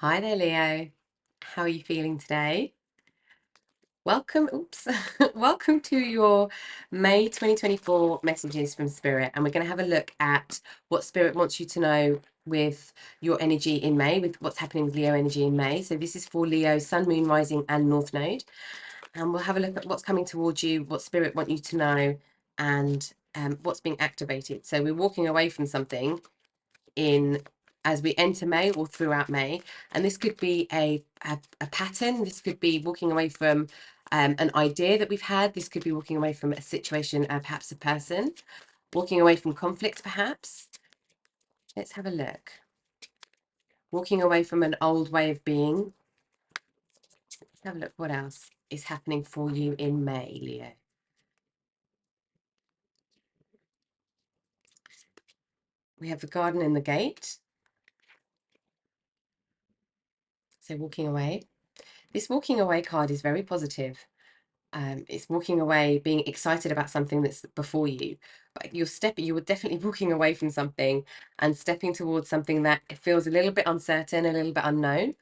Hi there, Leo. How are you feeling today? Welcome, oops, welcome to your May 2024 messages from Spirit. And we're going to have a look at what Spirit wants you to know with your energy in May, with what's happening with Leo energy in May. So this is for Leo, Sun, Moon, Rising, and North Node. And we'll have a look at what's coming towards you, what Spirit want you to know, and what's being activated. So we're walking away from something in as we enter May or throughout May. And this could be a pattern. This could be walking away from an idea that we've had. This could be walking away from a situation, perhaps a person, walking away from conflict, perhaps. Let's have a look. Walking away from an old way of being. Let's have a look what else is happening for you in May, Leo. We have the garden and the gate. So walking away. This walking away card is very positive. It's walking away, being excited about something that's before you, but you were definitely walking away from something and stepping towards something that feels a little bit uncertain, a little bit unknown,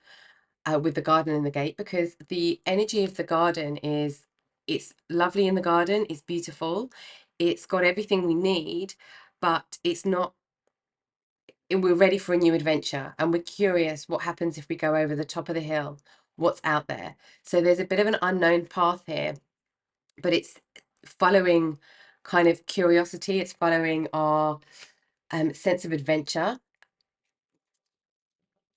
with the garden and the gate, because the energy of the garden it's lovely in the garden, it's beautiful, it's got everything we need, but it's not. We're ready for a new adventure, and we're curious what happens if we go over the top of the hill, what's out there. So there's a bit of an unknown path here, but it's following kind of curiosity. It's following our sense of adventure.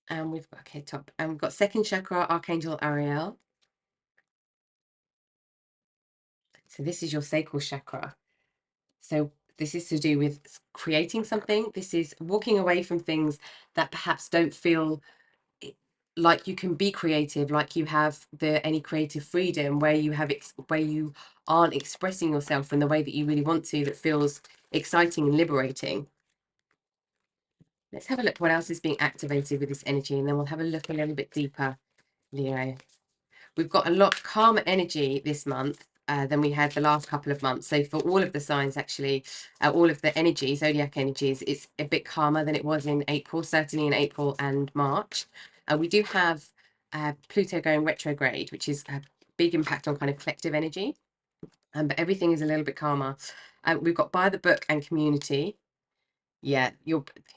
And we've got, okay, top. And we've got second chakra, Archangel Ariel. So this is your sacral chakra. So this is to do with creating something. This is walking away from things that perhaps don't feel like you can be creative, like you have any creative freedom, where you have where you aren't expressing yourself in the way that you really want to, that feels exciting and liberating. Let's have a look what else is being activated with this energy, and then we'll have a look a little bit deeper, Leo. We've got a lot calmer energy this month than we had the last couple of months. So for all of the signs, actually, all of the energy, zodiac energies, it's a bit calmer than it was in April, certainly in April and March. We do have Pluto going retrograde, which is a big impact on kind of collective energy. But everything is a little bit calmer. We've got by the book and community. Yeah,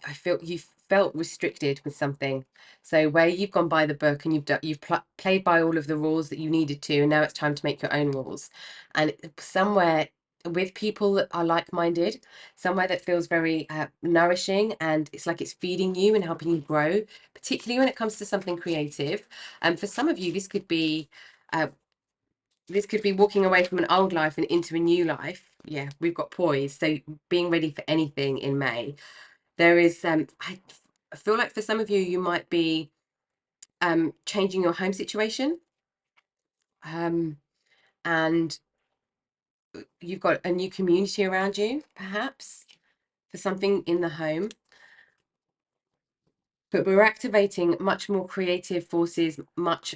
I feel you felt restricted with something. So where you've gone by the book and you've played by all of the rules that you needed to, and now it's time to make your own rules. And somewhere with people that are like-minded, somewhere that feels very nourishing, and it's like it's feeding you and helping you grow, particularly when it comes to something creative. And for some of you, uh, this could be walking away from an old life and into a new life. Yeah, we've got poise. So being ready for anything in May. There is, I feel like for some of you, you might be changing your home situation. And you've got a new community around you, perhaps, for something in the home. But we're activating much more creative forces, much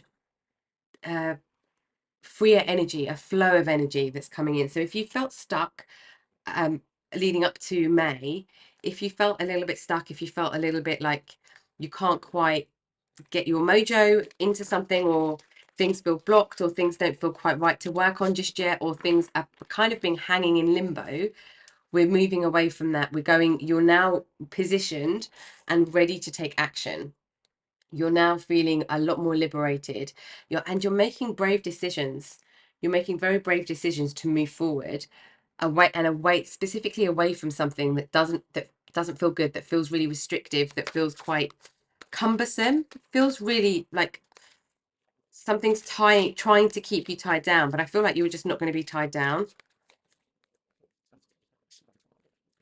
freer energy, a flow of energy that's coming in. So if you felt stuck leading up to May, if you felt a little bit stuck, if you felt a little bit like you can't quite get your mojo into something, or things feel blocked, or things don't feel quite right to work on just yet, or things are kind of being hanging in limbo, we're moving away from that. You're now positioned and ready to take action. You're now feeling a lot more liberated. You're making brave decisions. You're making very brave decisions to move forward, specifically away from something that doesn't feel good, that feels really restrictive, that feels quite cumbersome, feels really like something's trying to keep you tied down, but I feel like you were just not going to be tied down.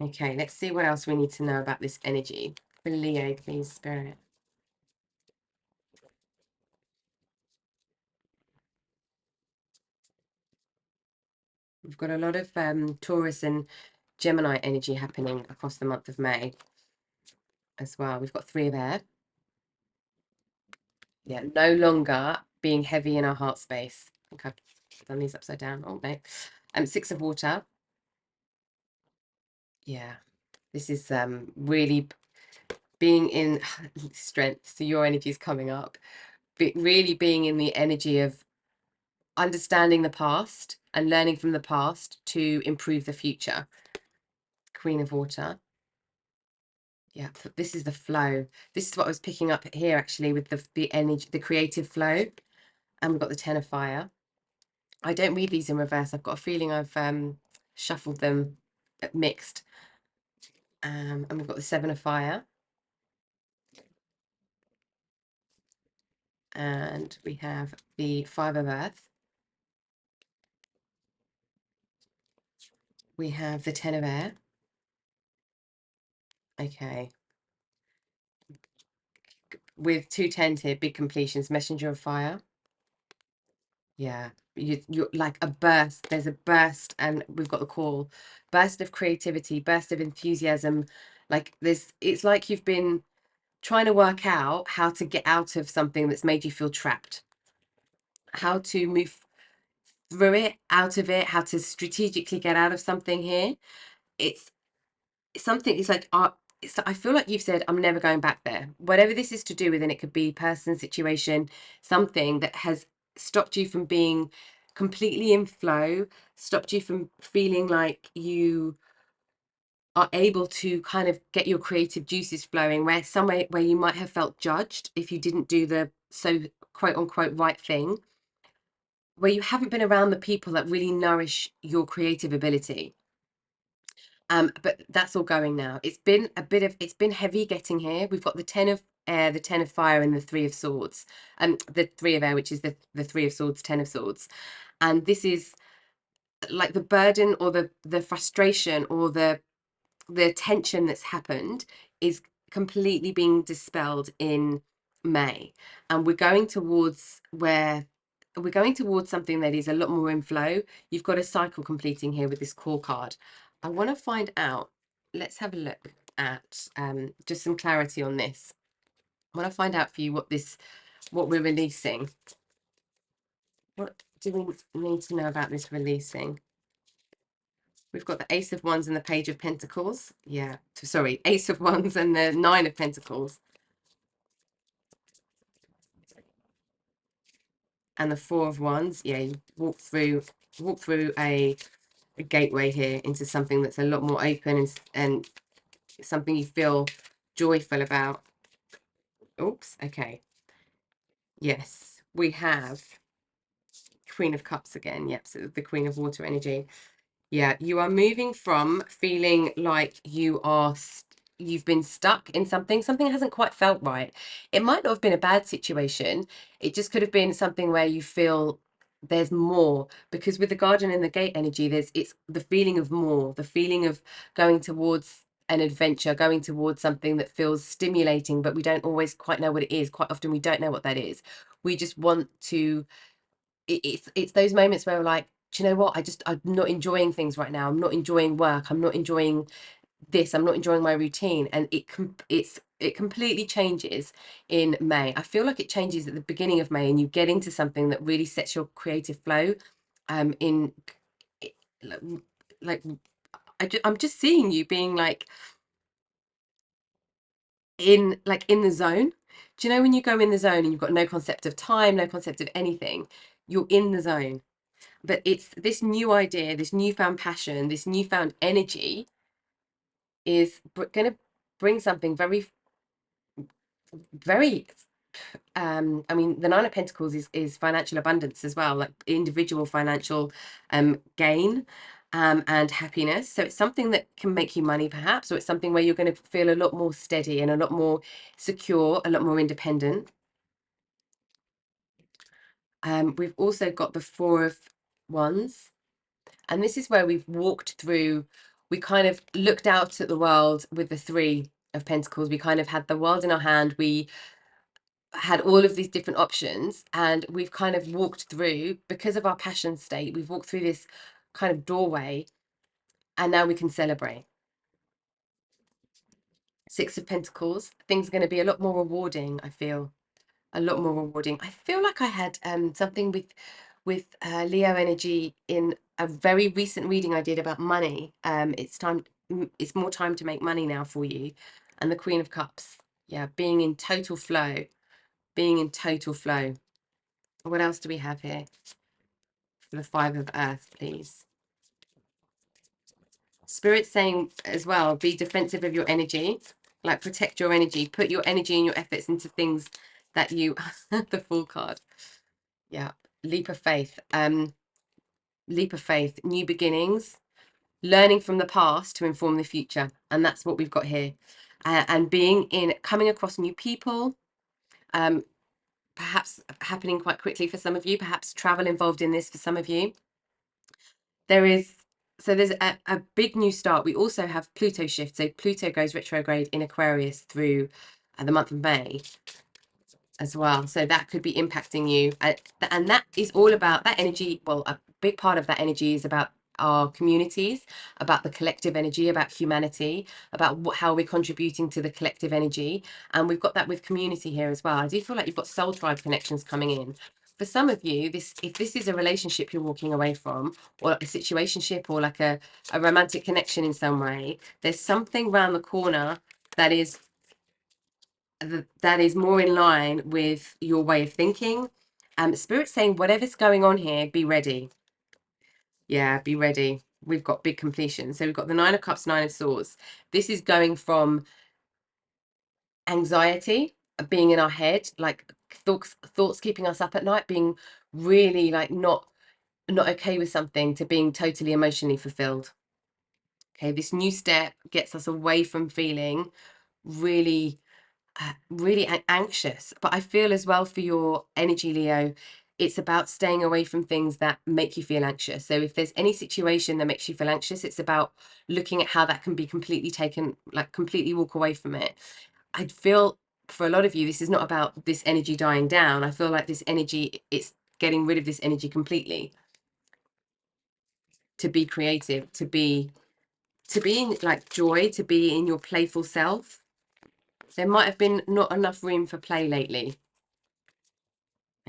Okay, let's see what else we need to know about this energy. For Leo, please, Spirit. We've got a lot of Taurus and Gemini energy happening across the month of May as well. We've got 3 there. Yeah, no longer being heavy in our heart space. I think I've done these upside down. Oh, no. 6 of water. Yeah, this is really being in strength, so your energy is coming up, but really being in the energy of understanding the past and learning from the past to improve the future. Queen of Water. Yeah, this is the flow. This is what I was picking up here actually with the energy, the creative flow. And we've got the Ten of Fire. I don't read these in reverse. I've got a feeling I've shuffled them mixed. And we've got the Seven of Fire. And we have the Five of Earth. We have the Ten of Air. Okay. With two tens here, big completions, Messenger of Fire. Yeah, you're like a burst. There's a burst, and we've got the call. Burst of creativity, burst of enthusiasm. Like it's like you've been trying to work out how to get out of something that's made you feel trapped, how to move through it, out of it, how to strategically get out of something here. It's something, it's like I feel like you've said, I'm never going back there. Whatever this is to do with, and it could be person, situation, something that has stopped you from being completely in flow, stopped you from feeling like you are able to kind of get your creative juices flowing, where somewhere where you might have felt judged if you didn't do the so quote unquote right thing, where you haven't been around the people that really nourish your creative ability. But that's all going now. It's been it's been heavy getting here. We've got the Ten of Air, the Ten of Fire, and the Three of Swords. The Three of Air, which is the Three of Swords, Ten of Swords. And this is like the burden or the frustration or the tension that's happened is completely being dispelled in May. And we're going towards something that is a lot more in flow. You've got a cycle completing here with this core card. I want to find out, let's have a look at just some clarity on this. I want to find out for you what we're releasing. What do we need to know about this releasing? We've got the Ace of Wands and the Page of Pentacles. Yeah, sorry, Ace of Wands and the Nine of Pentacles. And the Four of Wands. Yeah, you walk through a gateway here into something that's a lot more open and something you feel joyful about. Oops, okay. Yes, we have Queen of Cups again. Yep, so the Queen of Water energy. Yeah, you are moving from feeling like you've been stuck in something hasn't quite felt right. It might not have been a bad situation. It just could have been something where you feel there's more, because with the Guardian and the Gate energy, it's the feeling of more, the feeling of going towards an adventure, going towards something that feels stimulating, but we don't always quite know what it is. Quite often we don't know what that is. We just want to it's those moments where we're like, do you know what, I'm not enjoying things right now. I'm not enjoying work. I'm not enjoying this. I'm not enjoying my routine. And it completely changes in May. I feel like it changes at the beginning of May, and you get into something that really sets your creative flow in like I'm just seeing you being like in the zone. Do you know when you go in the zone and you've got no concept of time, no concept of anything, you're in the zone. But it's this new idea, this newfound passion, this newfound energy is going to bring something very, very. I mean, the Nine of Pentacles is financial abundance as well, like individual financial gain and happiness. So it's something that can make you money, perhaps, or it's something where you're going to feel a lot more steady and a lot more secure, a lot more independent. We've also got the Four of Wands. And this is where we've walked through, we kind of looked out at the world with the Three of Pentacles. We kind of had the world in our hand. We had all of these different options, and we've kind of walked through, because of our passion state, we've walked through this kind of doorway, and now we can celebrate. Six of Pentacles, things are going to be a lot more rewarding, I feel. A lot more rewarding. I feel like I had something with Leo energy in a very recent reading I did about money. It's more time to make money now for you, and the Queen of Cups. Yeah, being in total flow. Being in total flow. What else do we have here for the Five of Earth, please? Spirit's saying as well, be defensive of your energy, like protect your energy, put your energy and your efforts into things that you, the Fool card. Yeah, leap of faith. Leap of faith, new beginnings, learning from the past to inform the future. And that's what we've got here. And coming across new people, perhaps happening quite quickly for some of you, perhaps travel involved in this for some of you. There's a big new start. We also have Pluto shift. So Pluto goes retrograde in Aquarius through the month of May as well. So that could be impacting you. And that is all about that energy. Well, a big part of that energy is about our communities, about the collective energy, about humanity, about how we're contributing to the collective energy. And we've got that with community here as well. I do feel like you've got soul tribe connections coming in. For some of you, if this is a relationship you're walking away from, or a situationship, or like a romantic connection in some way, there's something around the corner that is more in line with your way of thinking. Spirit's saying whatever's going on here, be ready. Yeah, be ready. We've got big completion. So we've got the Nine of Cups, Nine of Swords. This is going from anxiety, being in our head, like thoughts keeping us up at night, being really like not okay with something, to being totally emotionally fulfilled. Okay, this new step gets us away from feeling really really anxious. But I feel as well for your energy, Leo, it's about staying away from things that make you feel anxious. So if there's any situation that makes you feel anxious, it's about looking at how that can be completely taken, like completely walk away from it. I feel for a lot of you, this is not about this energy dying down. I feel like this energy, it's getting rid of this energy completely, to be creative, to be in like joy, to be in your playful self. There might have been not enough room for play lately.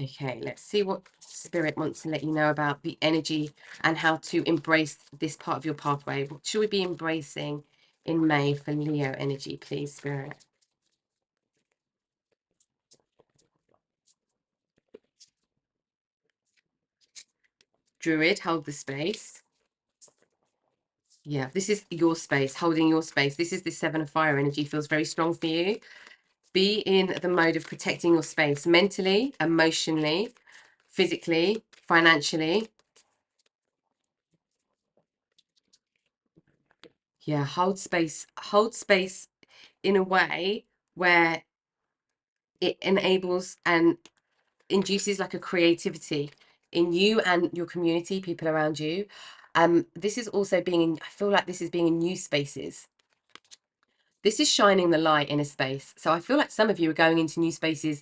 Okay, let's see what Spirit wants to let you know about the energy and how to embrace this part of your pathway. What should we be embracing in May for Leo energy, please, Spirit? Druid, hold the space. Yeah, this is your space, holding your space. This is the Seven of Fire energy, feels very strong for you. Be in the mode of protecting your space mentally, emotionally, physically, financially. Yeah, hold space in a way where it enables and induces like a creativity in you and your community, people around you. This is also being in, I feel like this is being in new spaces. This is shining the light in a space. So I feel like some of you are going into new spaces,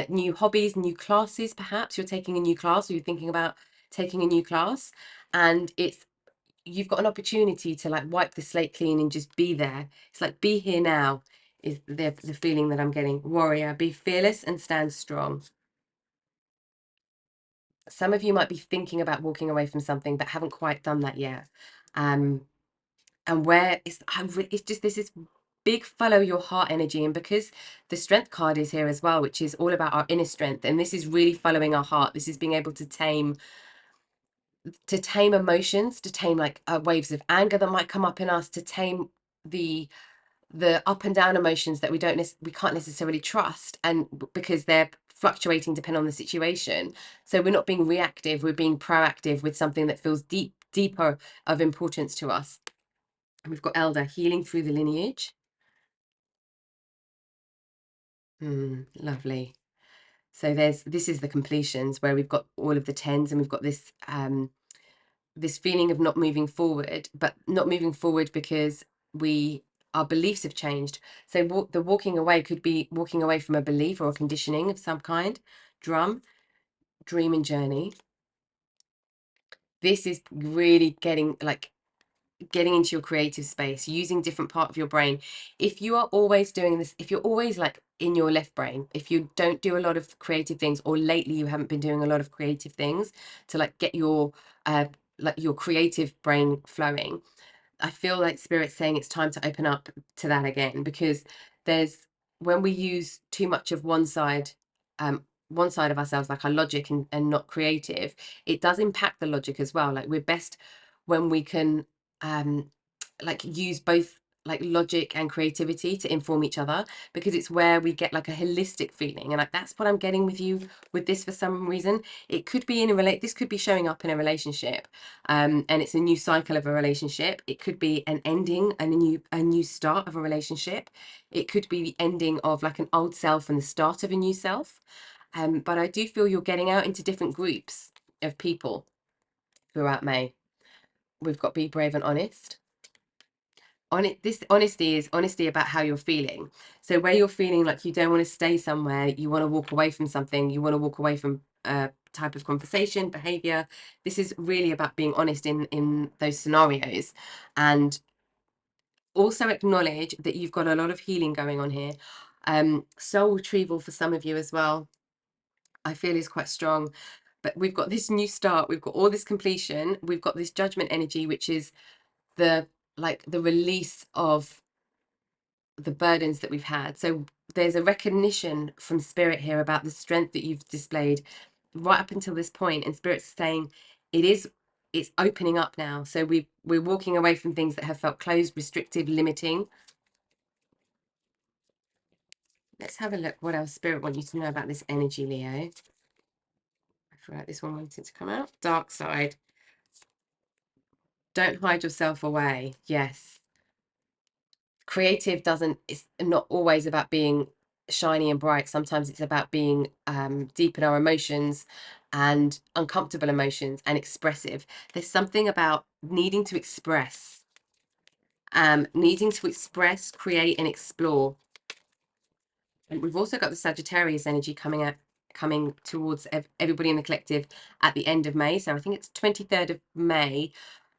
new hobbies, new classes. Perhaps you're taking a new class, or you're thinking about taking a new class, and you've got an opportunity to like wipe the slate clean and just be there. It's like be here now is the feeling that I'm getting. Warrior, be fearless and stand strong. Some of you might be thinking about walking away from something but haven't quite done that yet. And where it's just this is big follow your heart energy. And because the strength card is here as well, which is all about our inner strength, and this is really following our heart. This is being able to tame emotions, to tame like waves of anger that might come up in us, to tame the up and down emotions that we can't necessarily trust, and because they're fluctuating depending on the situation. So we're not being reactive, we're being proactive with something that feels deeper of importance to us. And we've got Elder, healing through the lineage. Lovely. So this is the completions, where we've got all of the tens, and we've got this this feeling of not moving forward, but not moving forward because our beliefs have changed. So the walking away could be walking away from a belief or a conditioning of some kind. Drum, dream and journey. This is really getting into your creative space, using different part of your brain. If you are always doing this, if you're always like in your left brain, if you don't do a lot of creative things, or lately you haven't been doing a lot of creative things to like get your creative brain flowing, I feel like Spirit's saying it's time to open up to that again, because there's when we use too much of one side of ourselves, like our logic, and not creative, it does impact the logic as well. Like, we're best when we can like use both like logic and creativity to inform each other, because it's where we get like a holistic feeling. And like, that's what I'm getting with you with this for some reason. It could be in a this could be showing up in a relationship, and it's a new cycle of a relationship. It could be an ending and a new start of a relationship. It could be the ending of like an old self and the start of a new self. But I do feel you're getting out into different groups of people throughout May. We've got be brave and honest. On it, this honesty is honesty about how you're feeling. So where you're feeling like you don't want to stay somewhere, you want to walk away from something, you want to walk away from a type of conversation, behavior, this is really about being honest in those scenarios. And also acknowledge that you've got a lot of healing going on here. Soul retrieval for some of you as well, I feel, is quite strong. But we've got this new start, we've got all this completion, we've got this judgment energy, which is the release of the burdens that we've had. So there's a recognition from spirit here about the strength that you've displayed right up until this point, and spirit's saying it's opening up now. So we're walking away from things that have felt closed, restrictive, limiting. Let's have a look what else spirit want you to know about this energy, Leo. I feel like this one wanted to come out. Dark side. Don't hide yourself away. Yes. Creative doesn't, it's not always about being shiny and bright. Sometimes it's about being deep in our emotions and uncomfortable emotions and expressive. There's something about needing to express, create and explore. And we've also got the Sagittarius energy coming towards everybody in the collective at the end of May. So I think it's 23rd of May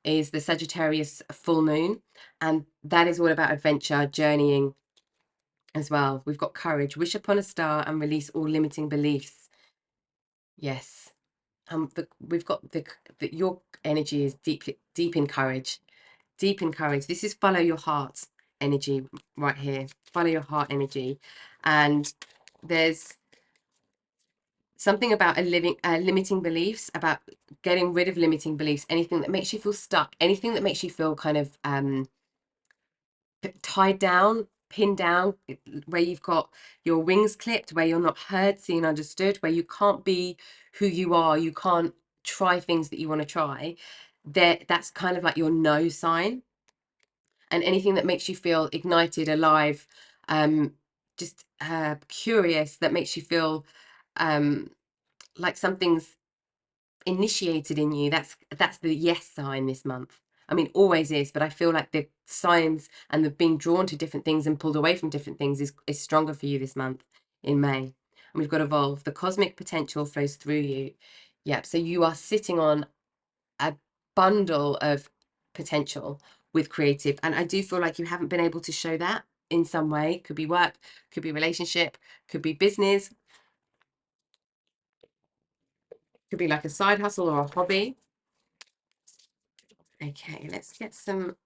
is the Sagittarius full moon, and that is all about adventure, journeying as well. We've got courage, wish upon a star and release all limiting beliefs. Yes. We've got your energy is deep in courage, deep in courage. This is follow your heart energy right here. Follow your heart energy. And there's something about limiting beliefs, about getting rid of limiting beliefs, anything that makes you feel stuck, anything that makes you feel kind of tied down, pinned down, where you've got your wings clipped, where you're not heard, seen, understood, where you can't be who you are, you can't try things that you want to try. That's kind of like your no sign. And anything that makes you feel ignited, alive, just curious, that makes you feel like something's initiated in you, that's the yes sign this month. I mean, always is, but I feel like the signs and the being drawn to different things and pulled away from different things is stronger for you this month in May. And we've got evolve. The cosmic potential flows through you. Yep. So you are sitting on a bundle of potential with creative, and I do feel like you haven't been able to show that in some way. Could be work, could be relationship, could be business, could be like a side hustle or a hobby. Okay, let's get some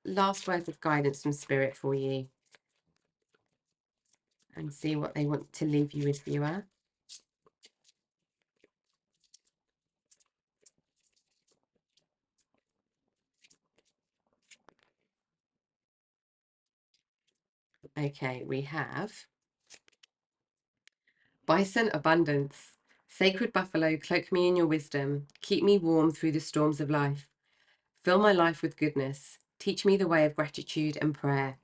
last words of guidance from spirit for you and see what they want to leave you with, viewer. Okay, we have bison abundance. Sacred buffalo, cloak me in your wisdom. Keep me warm through the storms of life. Fill my life with goodness. Teach me the way of gratitude and prayer.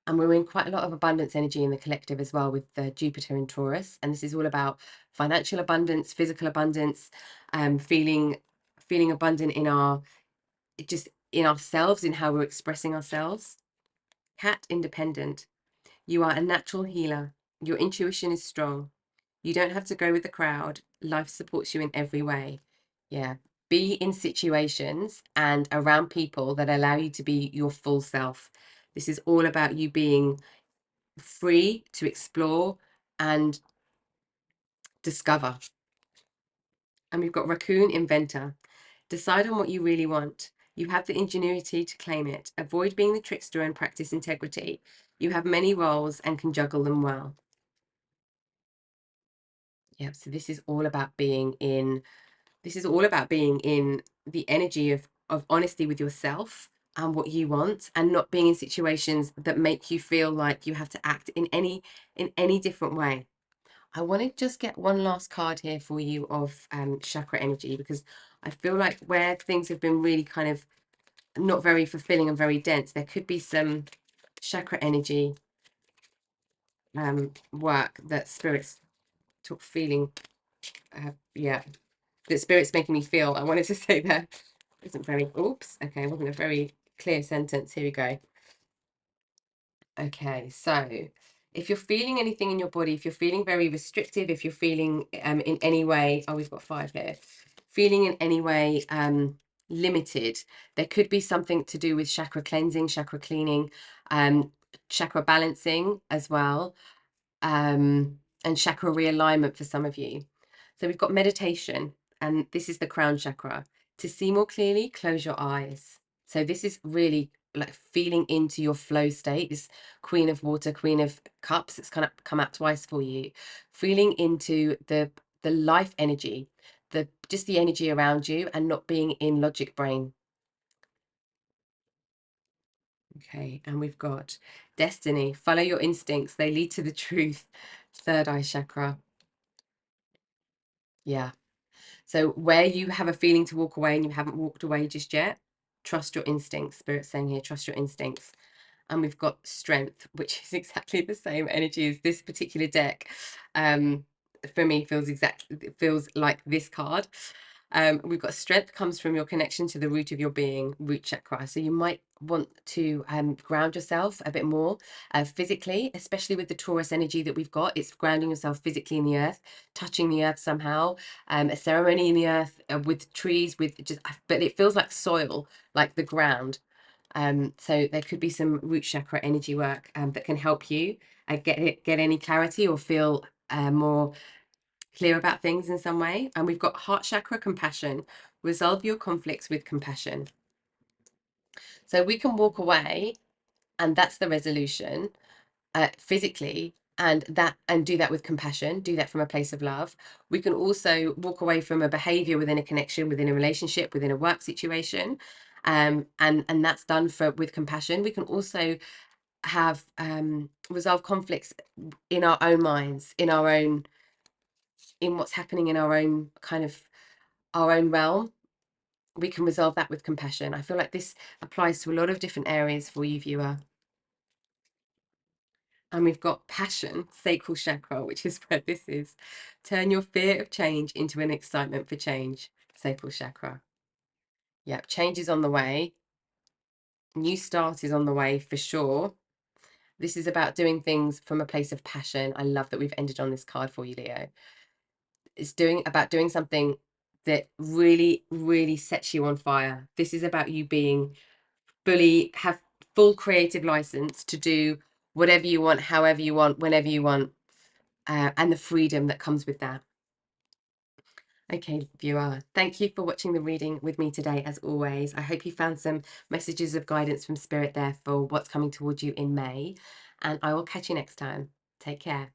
And we're in quite a lot of abundance energy in the collective as well, with Jupiter in Taurus. And this is all about financial abundance, physical abundance, feeling abundant in ourselves, in how we're expressing ourselves. Cat independent. You are a natural healer. Your intuition is strong. You don't have to go with the crowd. Life supports you in every way. Yeah. Be in situations and around people that allow you to be your full self. This is all about you being free to explore and discover. And we've got raccoon inventor. Decide on what you really want. You have the ingenuity to claim it. Avoid being the trickster and practice integrity. You have many roles and can juggle them well. Yep, so this is all about being in the energy of honesty with yourself and what you want, and not being in situations that make you feel like you have to act in any different way. I want to just get one last card here for you of chakra energy, because I feel like where things have been really kind of not very fulfilling and very dense, there could be some chakra energy work that spirit's feeling. Yeah, that spirit's making me feel. I wanted to say that isn't very, oops, okay, it wasn't a very clear sentence. Here we go. Okay, so if you're feeling anything in your body, if you're feeling very restrictive, if you're feeling in any way, oh, we've got 5 here, feeling in any way limited, there could be something to do with chakra cleansing, chakra cleaning, chakra balancing as well, and chakra realignment for some of you. So we've got meditation, and this is the crown chakra. To see more clearly, close your eyes. So this is really like feeling into your flow state, this Queen of Water, Queen of Cups. It's kind of come out twice for you. Feeling into the life energy, just the energy around you, and not being in logic brain. Okay, and we've got destiny. Follow your instincts. They lead to the truth. Third eye chakra. Yeah. So where you have a feeling to walk away and you haven't walked away just yet, trust your instincts. Spirit's saying here, trust your instincts. And we've got strength, which is exactly the same energy as this particular deck. For me, feels like this card. We've got strength comes from your connection to the root of your being, root chakra. So you might want to ground yourself a bit more physically, especially with the Taurus energy that we've got. It's grounding yourself physically in the earth, touching the earth somehow, a ceremony in the earth with trees, but it feels like soil, like the ground. So there could be some root chakra energy work that can help you get any clarity or feel more clear about things in some way. And we've got heart chakra, compassion. Resolve your conflicts with compassion. So we can walk away, and that's the resolution physically, and do that with compassion, do that from a place of love. We can also walk away from a behavior within a connection, within a relationship, within a work situation, and that's done with compassion. We can also have resolve conflicts in our own minds, in what's happening in our own kind of our own realm. We can resolve that with compassion. I feel like this applies to a lot of different areas for you, viewer. And we've got passion, sacral chakra, which is where this is. Turn your fear of change into an excitement for change, sacral chakra. Yep, change is on the way. New start is on the way for sure. This is about doing things from a place of passion. I love that we've ended on this card for you, Leo. It's about doing something that really, really sets you on fire. This is about you have full creative license to do whatever you want, however you want, whenever you want, and the freedom that comes with that. Okay, viewer, thank you for watching the reading with me today, as always. I hope you found some messages of guidance from Spirit there for what's coming towards you in May, and I will catch you next time. Take care.